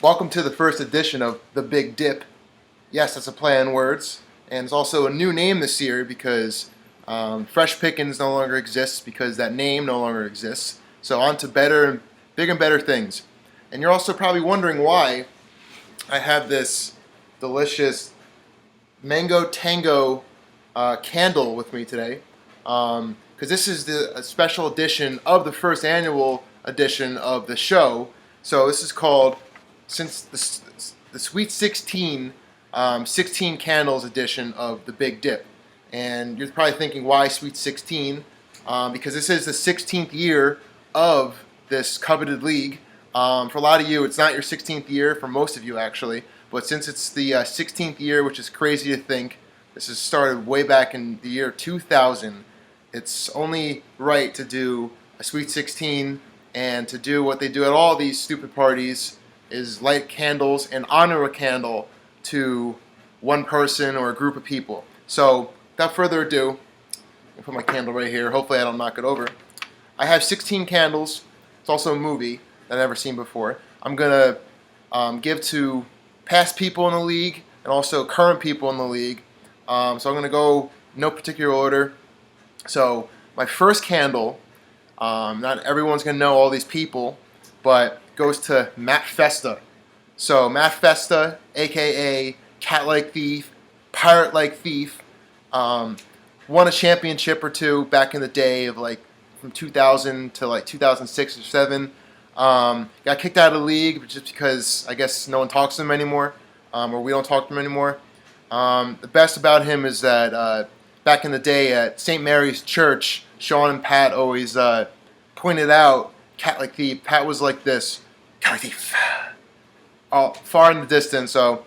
Welcome to the first edition of The Big Dip. Yes, that's a play on words. And it's also a new name this year because Fresh Pickens no longer exists because that name no longer exists. So on to better, big and better things. And you're also probably wondering why I have this delicious Mango Tango candle with me today. Because this is a special edition of the first annual edition of the show. So this is called, since the Sweet 16, 16 Candles edition of the Big Dip. And you're probably thinking, why Sweet 16? Because this is the 16th year of this coveted league. For a lot of you, it's not your 16th year, for most of you actually. But since it's the 16th year, which is crazy to think, this has started way back in the year 2000, it's only right to do a Sweet 16 and to do what they do at all these stupid parties is light candles and honor a candle to one person or a group of people. So, without further ado, I'll put my candle right here. Hopefully I don't knock it over. I have 16 candles. It's also a movie that I've never seen before. I'm going to give to past people in the league and also current people in the league. So I'm going to go no particular order. So my first candle, not everyone's going to know all these people, but goes to Matt Festa. So Matt Festa, a.k.a. Cat-like Thief, Pirate-like Thief, won a championship or two back in the day of like from 2000 to like 2006 or 7. Got kicked out of the league just because I guess no one talks to him anymore, or we don't talk to him anymore. The best about him is that back in the day at St. Mary's Church, Sean and Pat always pointed out Cat-like Thief. Pat was like this, Cat-like Thief, all far in the distance. So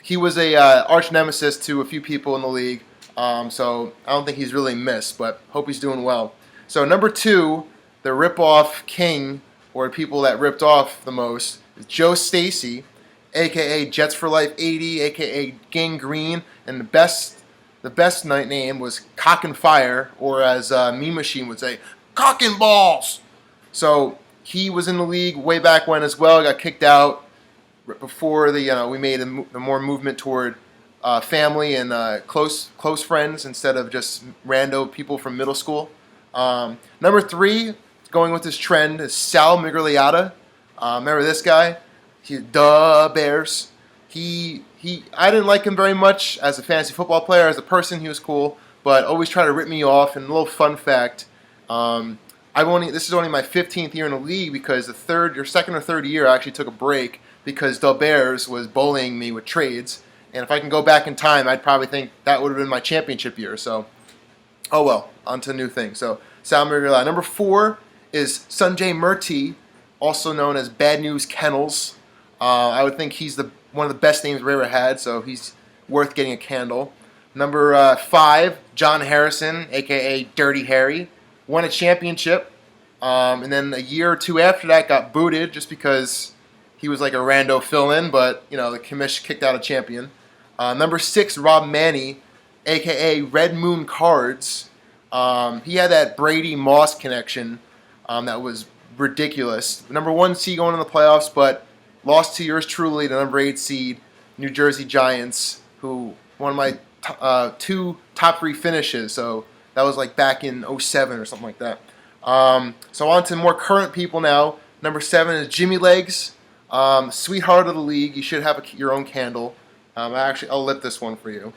he was a arch nemesis to a few people in the league. So I don't think he's really missed, but hope he's doing well. So number 2, the rip-off king, or people that ripped off the most, is Joe Stacy, a.k.a. Jets for Life 80, a.k.a. Gang Green, and the best night name was Cock and Fire, or as Meme Machine would say, Cock and Balls. So he was in the league way back when as well. Got kicked out before we made a more movement toward family and close friends instead of just rando people from middle school. Number 3, going with this trend, is Sal Migliata. Remember this guy? The Bears. I didn't like him very much as a fantasy football player. As a person, he was cool, but always tried to rip me off. And a little fun fact, this is only my 15th year in the league because second or third year I actually took a break because the Bears was bullying me with trades. And if I can go back in time, I'd probably think that would have been my championship year. So, oh well, on to new things. So, Sal Migliata. Number 4 is Sanjay Murti, also known as Bad News Kennels. I would think he's one of the best names we ever had, so he's worth getting a candle. Number 5, John Harrison, a.k.a. Dirty Harry, won a championship, and then a year or two after that got booted just because he was like a rando fill-in, but the commission kicked out a champion. Number 6, Rob Manny, a.k.a. Red Moon Cards. He had that Brady Moss connection that was ridiculous. Number 1 seed going in the playoffs, but lost to yours truly, the number 8 seed, New Jersey Giants, who won my 2 top 3 finishes. So that was like back in 07 or something like that. So on to more current people now. Number 7 is Jimmy Legs, sweetheart of the league. You should have your own candle. I'll lit this one for you.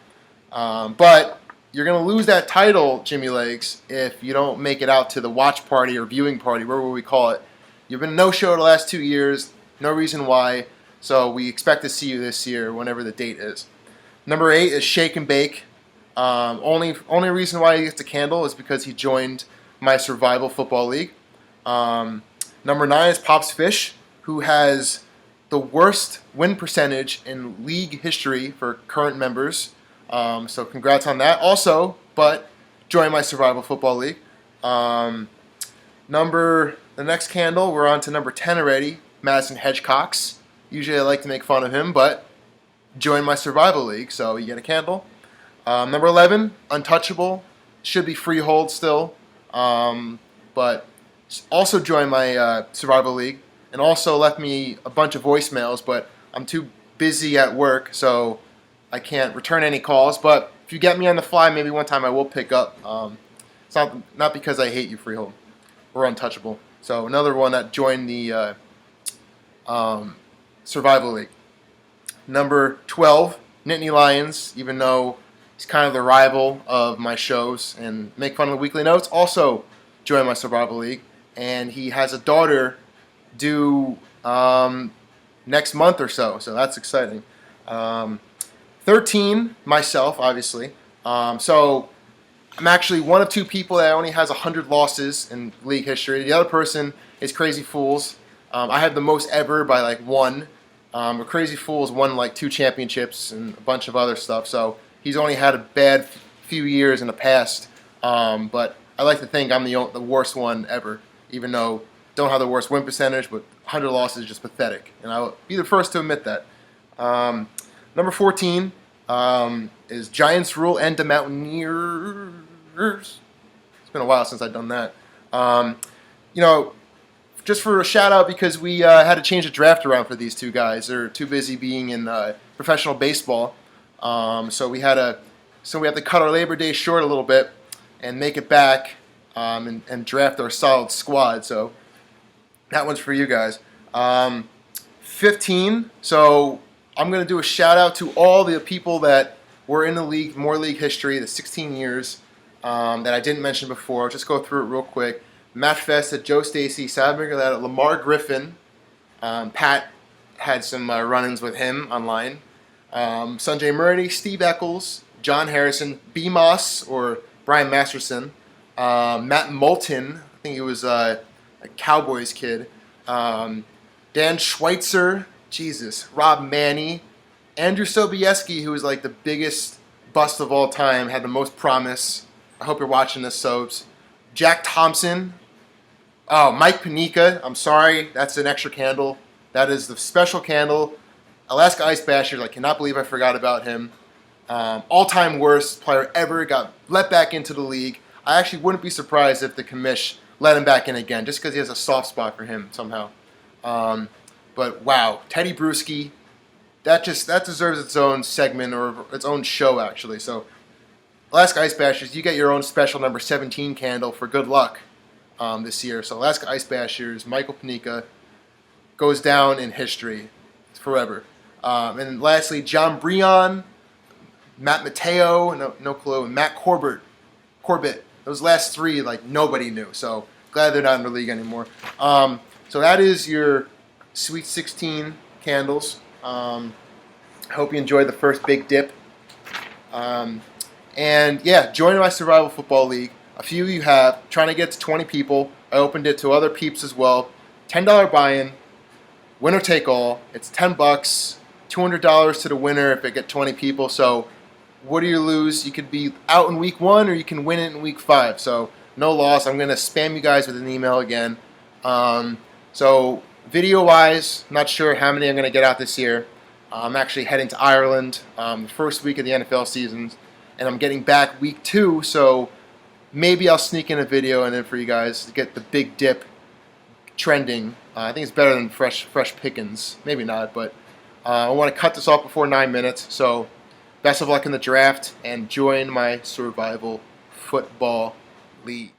But you're going to lose that title, Jimmy Legs, if you don't make it out to the watch party or viewing party, whatever we call it. You've been no-show the last 2 years. No reason why. So we expect to see you this year, whenever the date is. Number 8 is Shake and Bake. Only reason why he gets a candle is because he joined my Survival Football League. Number 9 is Pops Fish, who has the worst win percentage in league history for current members. So congrats on that. Also, but join my Survival Football League. The next candle, we're on to number 10 already, Madison Hedgecox. Usually I like to make fun of him, but join my Survival League, so you get a candle. Number 11, Untouchable. Should be freehold still, but also join my Survival League. and also left me a bunch of voicemails, but I'm too busy at work, so I can't return any calls. But if you get me on the fly, maybe one time I will pick up. It's not because I hate you, Freehold. We're untouchable. So another one that joined the Survival League. Number 12, Nittany Lions, even though he's kind of the rival of my shows and make fun of the weekly notes, also joined my Survival League. And he has a daughter due next month or so that's exciting. 13, myself, obviously. So I'm actually one of two people that only has 100 losses in league history. The other person is Crazy Fools. I have the most ever by like one. But Crazy Fools won like 2 championships and a bunch of other stuff. So he's only had a bad few years in the past. But I like to think I'm the worst one ever, even though I don't have the worst win percentage, but 100 losses is just pathetic. And I'll be the first to admit that. Number 14 is Giants Rule and the Mountaineers. It's been a while since I've done that. Just for a shout out, because we had to change the draft around for these two guys. They're too busy being in professional baseball. So we have to cut our Labor Day short a little bit and make it back and draft our solid squad. So that one's for you guys. 15. So I'm going to do a shout out to all the people that were in the league, more league history, the 16 years that I didn't mention before. I'll just go through it real quick. Matt Festa, Joe Stacy, Sal Migueletta, Lamar Griffin. Pat had some run-ins with him online. Sanjay Murray, Steve Eccles, John Harrison, B. Moss or Brian Masterson, Matt Moulton, I think he was a Cowboys kid, Dan Schweitzer, Jesus, Rob Manny, Andrew Sobieski, who was like the biggest bust of all time, had the most promise. I hope you're watching this, Sobes. Jack Thompson. Oh, Mike Panika. I'm sorry, that's an extra candle. That is the special candle. Alaska Ice Bashers. I cannot believe I forgot about him. All-time worst player ever. Got let back into the league. I actually wouldn't be surprised if the commish let him back in again, just because he has a soft spot for him somehow. But wow, Teddy Bruschi. That deserves its own segment or its own show, actually. So, Alaska Ice Bashers, you get your own special number 17 candle for good luck this year. So, Alaska Ice Bashers, Michael Panika goes down in history forever. And lastly, John Breon, Matt Mateo, no clue, and Matt Corbett. Those last three, like, nobody knew. So, glad they're not in the league anymore. So, that is your Sweet 16 candles. I hope you enjoyed the first big dip. And yeah, join my Survival Football League. A few you have. Trying to get to 20 people. I opened it to other peeps as well. $10 buy-in. Winner take all. It's $10. $200 to the winner if it get 20 people. So what do you lose? You could be out in week 1 or you can win it in week 5. So no loss. I'm going to spam you guys with an email again. So video-wise, not sure how many I'm going to get out this year. I'm actually heading to Ireland the first week of the NFL season, and I'm getting back week 2, so maybe I'll sneak in a video and then for you guys to get the big dip trending. I think it's better than fresh pickings. Maybe not, but I want to cut this off before 9 minutes. So best of luck in the draft, and join my Survival Football League.